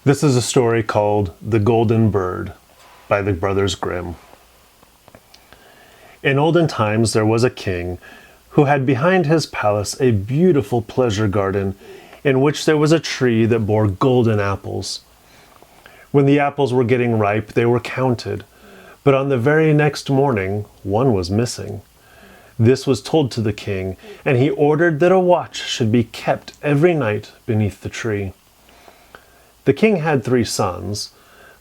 This is a story called The Golden Bird by the Brothers Grimm. In olden times there was a king who had behind his palace a beautiful pleasure garden in which there was a tree that bore golden apples. When the apples were getting ripe, they were counted, but on the very next morning, one was missing. This was told to the king, and he ordered that a watch should be kept every night beneath the tree. The king had 3 sons,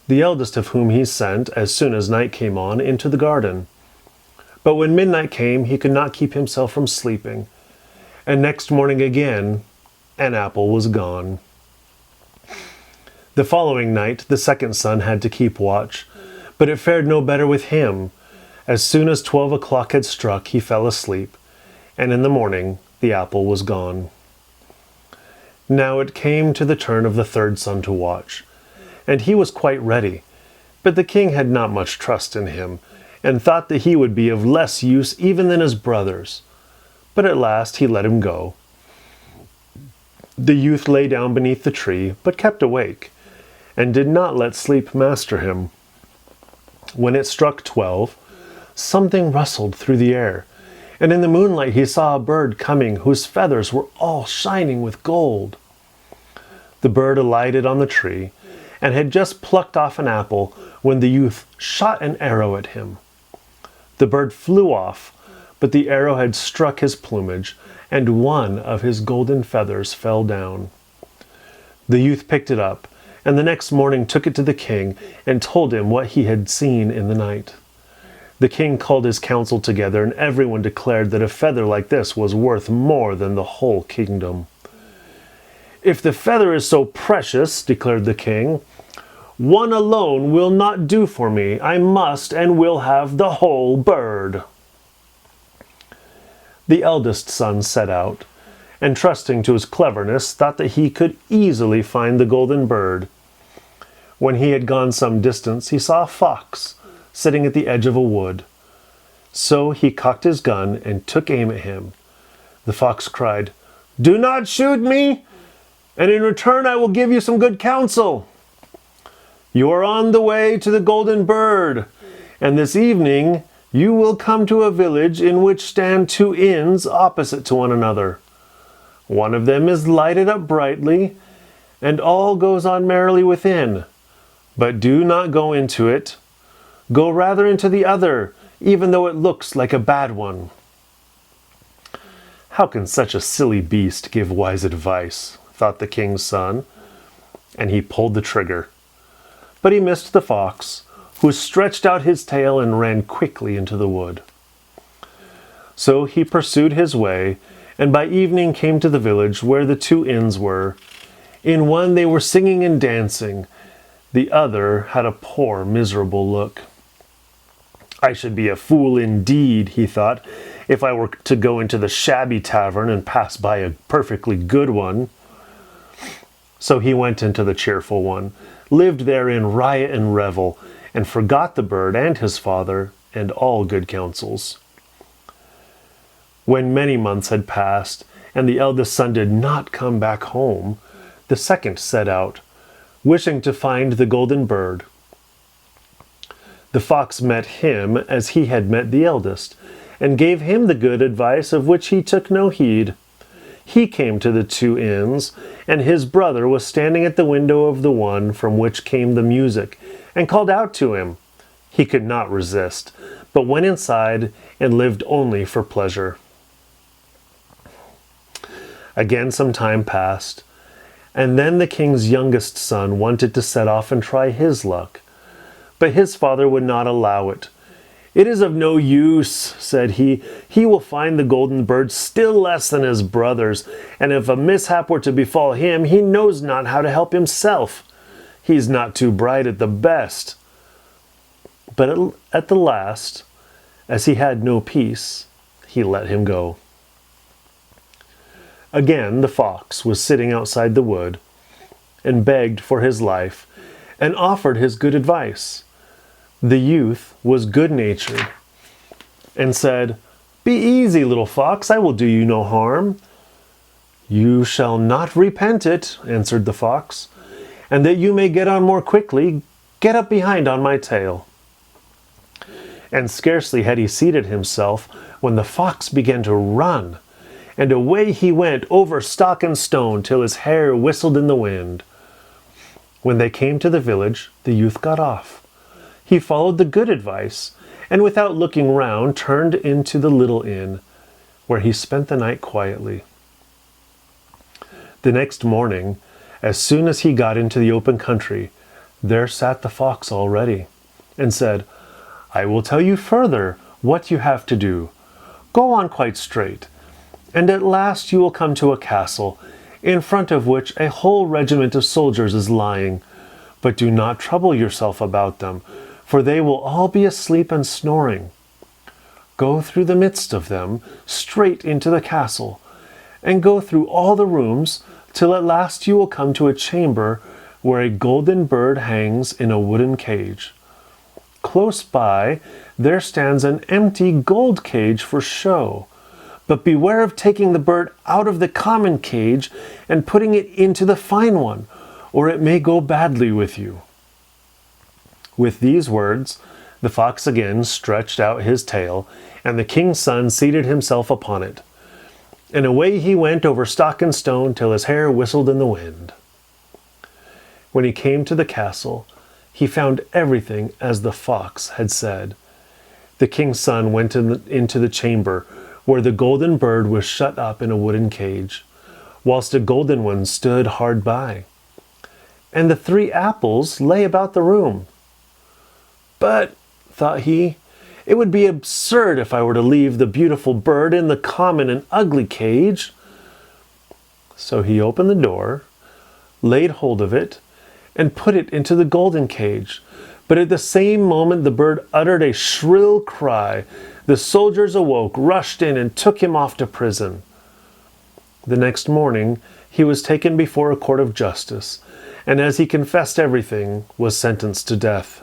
the eldest of whom he sent, as soon as night came on, into the garden. But when midnight came, he could not keep himself from sleeping, and next morning again, an apple was gone. The following night, the second son had to keep watch, but it fared no better with him. As soon as 12 o'clock had struck, he fell asleep, and in the morning the apple was gone. Now it came to the turn of the third son to watch, and he was quite ready, but the king had not much trust in him, and thought that he would be of less use even than his brothers. But at last he let him go. The youth lay down beneath the tree, but kept awake, and did not let sleep master him. When it struck 12, something rustled through the air, and in the moonlight he saw a bird coming whose feathers were all shining with gold. The bird alighted on the tree, and had just plucked off an apple when the youth shot an arrow at him. The bird flew off, but the arrow had struck his plumage, and one of his golden feathers fell down. The youth picked it up, and the next morning took it to the king, and told him what he had seen in the night. The king called his council together, and everyone declared that a feather like this was worth more than the whole kingdom. "If the feather is so precious," declared the king, "one alone will not do for me. I must and will have the whole bird." The eldest son set out, and trusting to his cleverness, thought that he could easily find the golden bird. When he had gone some distance, he saw a fox sitting at the edge of a wood. So he cocked his gun and took aim at him. The fox cried, "Do not shoot me, and in return I will give you some good counsel. You are on the way to the golden bird, and this evening you will come to a village in which stand 2 inns opposite to one another. One of them is lighted up brightly, and all goes on merrily within. But do not go into it. Go rather into the other, even though it looks like a bad one." "How can such a silly beast give wise advice?" thought the king's son, and he pulled the trigger. But he missed the fox, who stretched out his tail and ran quickly into the wood. So he pursued his way, and by evening came to the village where the 2 inns were. In one they were singing and dancing. The other had a poor, miserable look. "I should be a fool indeed," he thought, "if I were to go into the shabby tavern and pass by a perfectly good one." So he went into the cheerful one, lived there in riot and revel, and forgot the bird and his father and all good counsels. When many months had passed, and the eldest son did not come back home, the second set out, wishing to find the golden bird. The fox met him as he had met the eldest, and gave him the good advice of which he took no heed. He came to the 2 inns, and his brother was standing at the window of the one from which came the music, and called out to him. He could not resist, but went inside and lived only for pleasure. Again some time passed, and then the king's youngest son wanted to set off and try his luck. But his father would not allow it. "It is of no use," said he. "He will find the golden bird still less than his brothers, and if a mishap were to befall him, he knows not how to help himself. He's not too bright at the best." But at the last, as he had no peace, he let him go. Again the fox was sitting outside the wood, and begged for his life, and offered his good advice. The youth was good-natured, and said, "Be easy, little fox, I will do you no harm." "You shall not repent it," answered the fox, and that you may get on more quickly, get up behind on my tail." And scarcely had he seated himself when the fox began to run, and away he went over stock and stone till his hair whistled in the wind. When they came to the village, the youth got off. He followed the good advice, and without looking round turned into the little inn, where he spent the night quietly. The next morning, as soon as he got into the open country, there sat the fox already, and said, "I will tell you further what you have to do. Go on quite straight, and at last you will come to a castle, in front of which a whole regiment of soldiers is lying. But do not trouble yourself about them, for they will all be asleep and snoring. Go through the midst of them, straight into the castle, and go through all the rooms, till at last you will come to a chamber where a golden bird hangs in a wooden cage. Close by, there stands an empty gold cage for show. But beware of taking the bird out of the common cage and putting it into the fine one, or it may go badly with you." With these words, the fox again stretched out his tail, and the king's son seated himself upon it. And away he went over stock and stone till his hair whistled in the wind. When he came to the castle, he found everything as the fox had said. The king's son went into the chamber where the golden bird was shut up in a wooden cage, whilst a golden one stood hard by. And the 3 apples lay about the room. "But," thought he, "it would be absurd if I were to leave the beautiful bird in the common and ugly cage." So he opened the door, laid hold of it, and put it into the golden cage. But at the same moment the bird uttered a shrill cry. The soldiers awoke, rushed in, and took him off to prison. The next morning he was taken before a court of justice, and as he confessed everything, was sentenced to death.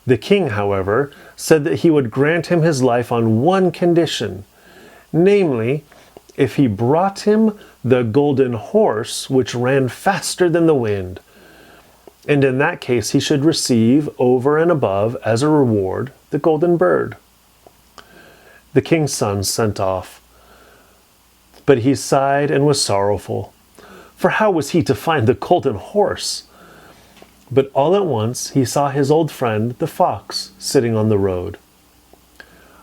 The king, however, said that he would grant him his life on one condition, namely, if he brought him the golden horse which ran faster than the wind. And in that case he should receive, over and above, as a reward, the golden bird. The king's son sent off, but he sighed and was sorrowful, for how was he to find the golden horse? But all at once he saw his old friend, the fox, sitting on the road.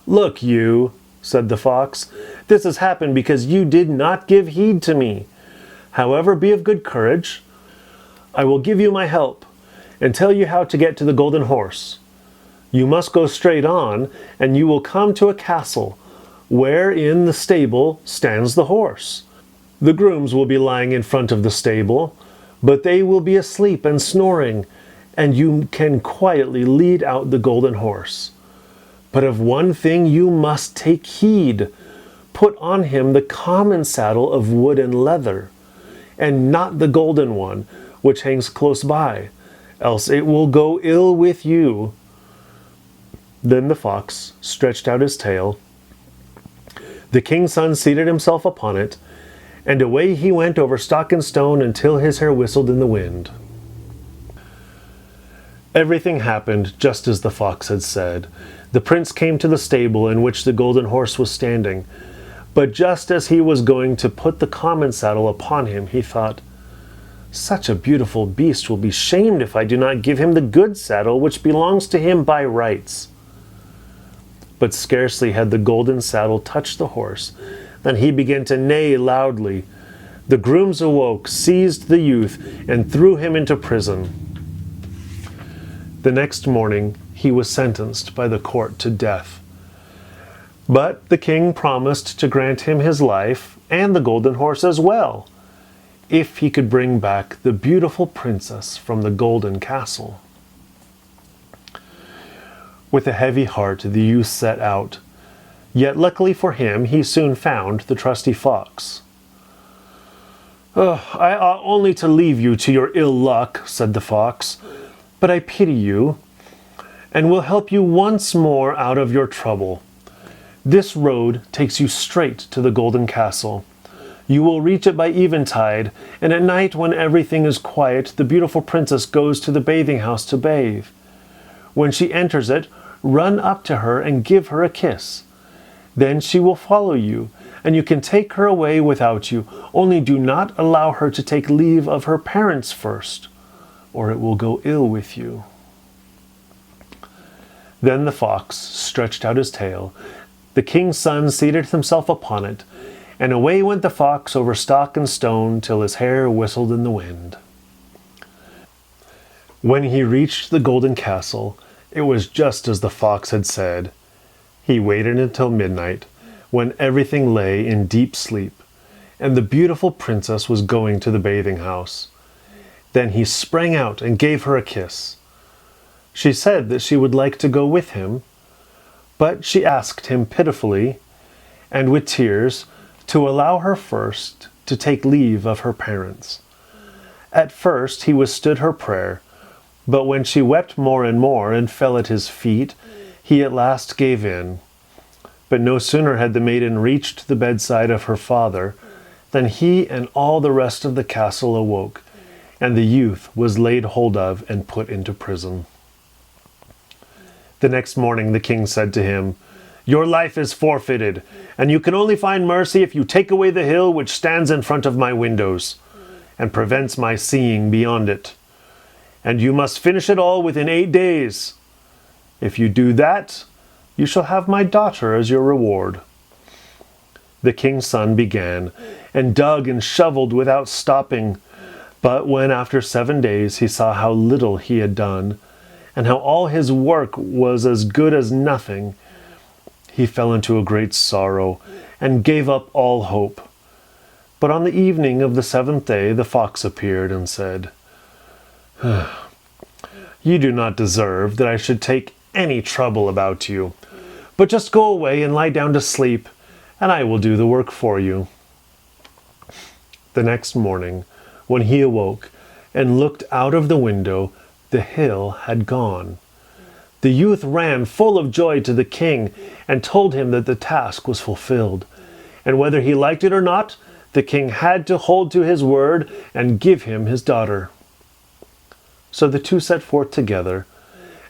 "Look you," said the fox, "this has happened because you did not give heed to me. However, be of good courage. I will give you my help, and tell you how to get to the golden horse. You must go straight on, and you will come to a castle, where in the stable stands the horse. The grooms will be lying in front of the stable, but they will be asleep and snoring, and you can quietly lead out the golden horse. But of one thing you must take heed. Put on him the common saddle of wood and leather, and not the golden one, which hangs close by, else it will go ill with you." Then the fox stretched out his tail. The king's son seated himself upon it, and away he went over stock and stone until his hair whistled in the wind. Everything happened just as the fox had said. The prince came to the stable in which the golden horse was standing, but just as he was going to put the common saddle upon him, he thought, "Such a beautiful beast will be shamed if I do not give him the good saddle which belongs to him by rights." But scarcely had the golden saddle touched the horse than he began to neigh loudly. The grooms awoke, seized the youth, and threw him into prison. The next morning he was sentenced by the court to death. But the king promised to grant him his life and the golden horse as well, if he could bring back the beautiful princess from the golden castle. With a heavy heart the youth set out, yet luckily for him he soon found the trusty fox. "I ought only to leave you to your ill luck," said the fox, "but I pity you, and will help you once more out of your trouble. This road takes you straight to the golden castle. You will reach it by eventide, and at night when everything is quiet, the beautiful princess goes to the bathing house to bathe. When she enters it, run up to her and give her a kiss. Then she will follow you, and you can take her away without you. Only do not allow her to take leave of her parents first, or it will go ill with you." Then the fox stretched out his tail. The king's son seated himself upon it, and away went the fox over stock and stone till his hair whistled in the wind. When he reached the golden castle, it was just as the fox had said. He waited until midnight, when everything lay in deep sleep, and the beautiful princess was going to the bathing house. Then he sprang out and gave her a kiss. She said that she would like to go with him, but she asked him pitifully, and with tears, to allow her first to take leave of her parents. At first he withstood her prayer, but when she wept more and fell at his feet, he at last gave in. But no sooner had the maiden reached the bedside of her father than he and all the rest of the castle awoke, and the youth was laid hold of and put into prison. The next morning the king said to him, "Your life is forfeited, and you can only find mercy if you take away the hill which stands in front of my windows, and prevents my seeing beyond it. And you must finish it all within 8 days. If you do that, you shall have my daughter as your reward." The king's son began, and dug and shoveled without stopping. But when after 7 days he saw how little he had done, and how all his work was as good as nothing, he fell into a great sorrow, and gave up all hope. But on the evening of the 7th day the fox appeared and said, "You do not deserve that I should take any trouble about you, but just go away and lie down to sleep, and I will do the work for you." The next morning, when he awoke and looked out of the window, the hill had gone. The youth ran full of joy to the king and told him that the task was fulfilled, and whether he liked it or not, the king had to hold to his word and give him his daughter. So the two set forth together,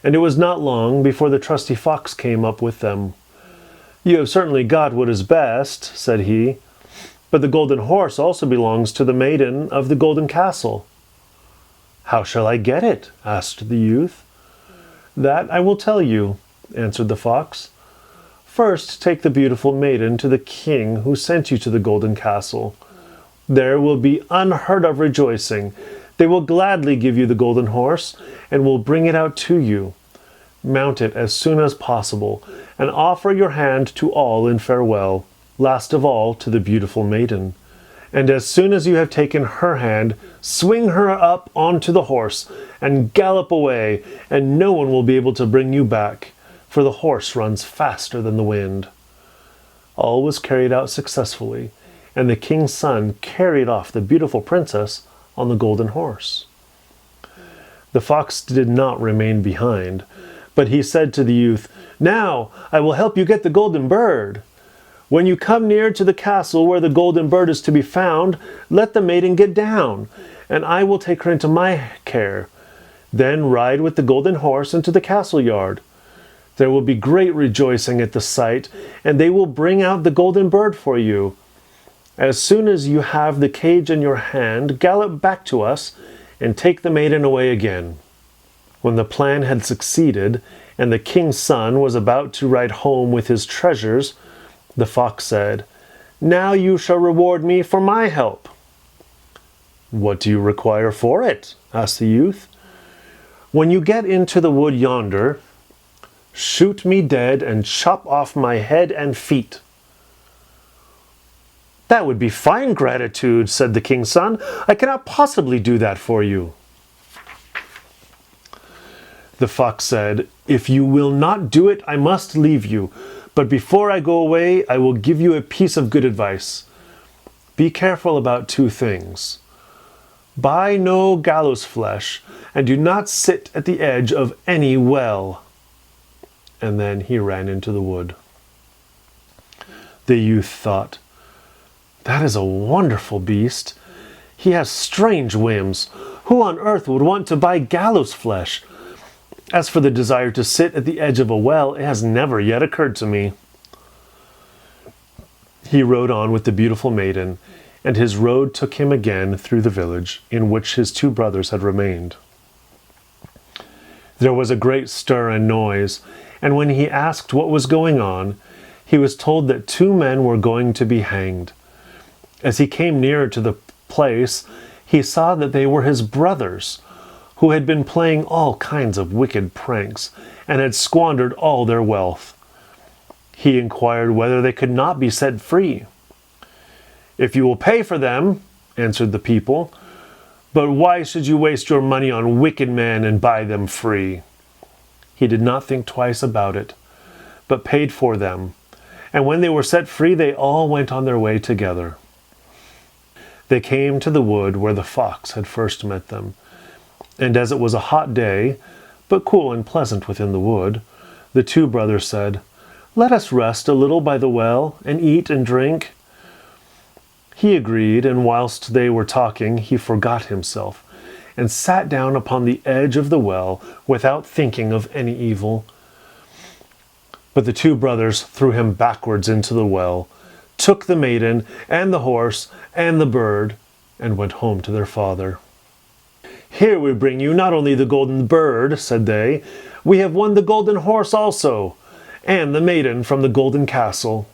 and it was not long before the trusty fox came up with them. "You have certainly got what is best," said he, "but the golden horse also belongs to the maiden of the golden castle." "How shall I get it?" asked the youth. "That I will tell you," answered the fox. "First take the beautiful maiden to the king who sent you to the golden castle. There will be unheard of rejoicing. They will gladly give you the golden horse, and will bring it out to you. Mount it as soon as possible, and offer your hand to all in farewell, last of all to the beautiful maiden. And as soon as you have taken her hand, swing her up onto the horse, and gallop away, and no one will be able to bring you back, for the horse runs faster than the wind." All was carried out successfully, and the king's son carried off the beautiful princess on the golden horse. The fox did not remain behind, but he said to the youth, "Now I will help you get the golden bird. When you come near to the castle where the golden bird is to be found, let the maiden get down, and I will take her into my care. Then ride with the golden horse into the castle yard. There will be great rejoicing at the sight, and they will bring out the golden bird for you. As soon as you have the cage in your hand, gallop back to us, and take the maiden away again." When the plan had succeeded, and the king's son was about to ride home with his treasures, the fox said, "Now you shall reward me for my help." "What do you require for it?" asked the youth. "When you get into the wood yonder, shoot me dead and chop off my head and feet." "That would be fine gratitude," said the king's son. "I cannot possibly do that for you." The fox said, "If you will not do it, I must leave you. But before I go away, I will give you a piece of good advice. Be careful about 2 things. Buy no gallows flesh, and do not sit at the edge of any well." And then he ran into the wood. The youth thought, "That is a wonderful beast. He has strange whims. Who on earth would want to buy gallows flesh? As for the desire to sit at the edge of a well, it has never yet occurred to me." He rode on with the beautiful maiden, and his road took him again through the village in which his two brothers had remained. There was a great stir and noise, and when he asked what was going on, he was told that two men were going to be hanged. As he came nearer to the place, he saw that they were his brothers, who had been playing all kinds of wicked pranks, and had squandered all their wealth. He inquired whether they could not be set free. "If you will pay for them," answered the people. "But why should you waste your money on wicked men and buy them free?" He did not think twice about it, but paid for them. And when they were set free, they all went on their way together. They came to the wood where the fox had first met them. And as it was a hot day, but cool and pleasant within the wood, the two brothers said, "Let us rest a little by the well, and eat and drink." He agreed, and whilst they were talking, he forgot himself, and sat down upon the edge of the well without thinking of any evil. But the two brothers threw him backwards into the well, took the maiden and the horse and the bird, and went home to their father. "Here we bring you not only the golden bird," said they, "we have won the golden horse also, and the maiden from the golden castle."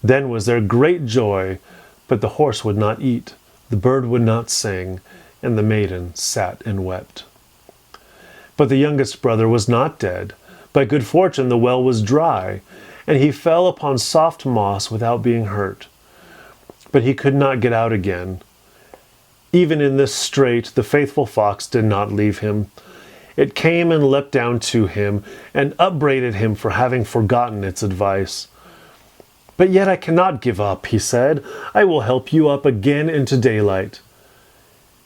Then was there great joy, but the horse would not eat, the bird would not sing, and the maiden sat and wept. But the youngest brother was not dead. By good fortune the well was dry, and he fell upon soft moss without being hurt. But he could not get out again. Even in this strait the faithful fox did not leave him. It came and leapt down to him, and upbraided him for having forgotten its advice. "But yet I cannot give up," he said. "I will help you up again into daylight."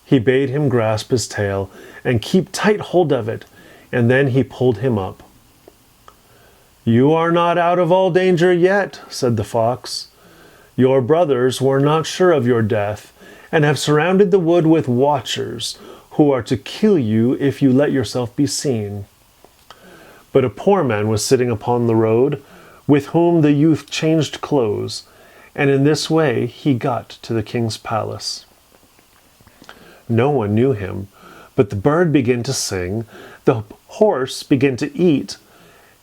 He bade him grasp his tail and keep tight hold of it, and then he pulled him up. "You are not out of all danger yet," said the fox. "Your brothers were not sure of your death, and have surrounded the wood with watchers, who are to kill you if you let yourself be seen." But a poor man was sitting upon the road, with whom the youth changed clothes, and in this way he got to the king's palace. No one knew him, but the bird began to sing, the horse began to eat,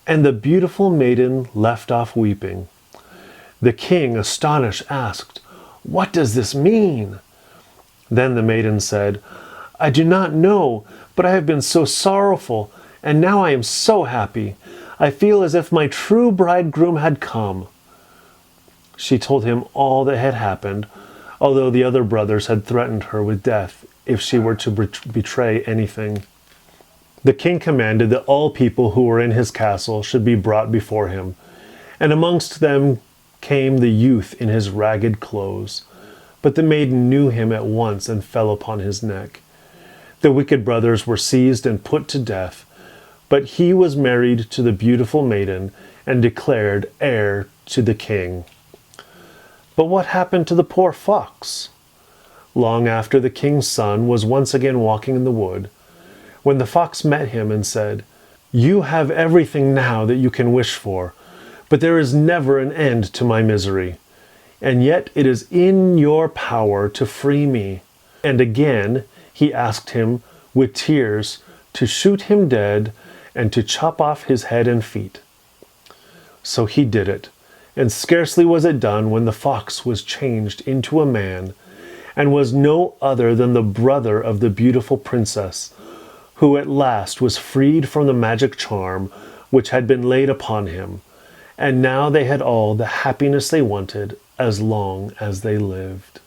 and the beautiful maiden left off weeping. The king, astonished, asked, "What does this mean?" Then the maiden said, "I do not know, but I have been so sorrowful, and now I am so happy. I feel as if my true bridegroom had come." She told him all that had happened, although the other brothers had threatened her with death if she were to betray anything. The king commanded that all people who were in his castle should be brought before him, and amongst them came the youth in his ragged clothes. But the maiden knew him at once and fell upon his neck. The wicked brothers were seized and put to death, but he was married to the beautiful maiden and declared heir to the king. But what happened to the poor fox? Long after, the king's son was once again walking in the wood, when the fox met him and said, "You have everything now that you can wish for, but there is never an end to my misery, and yet it is in your power to free me." And again he asked him with tears to shoot him dead and to chop off his head and feet. So he did it, and scarcely was it done when the fox was changed into a man, and was no other than the brother of the beautiful princess, who at last was freed from the magic charm which had been laid upon him, and now they had all the happiness they wanted as long as they lived.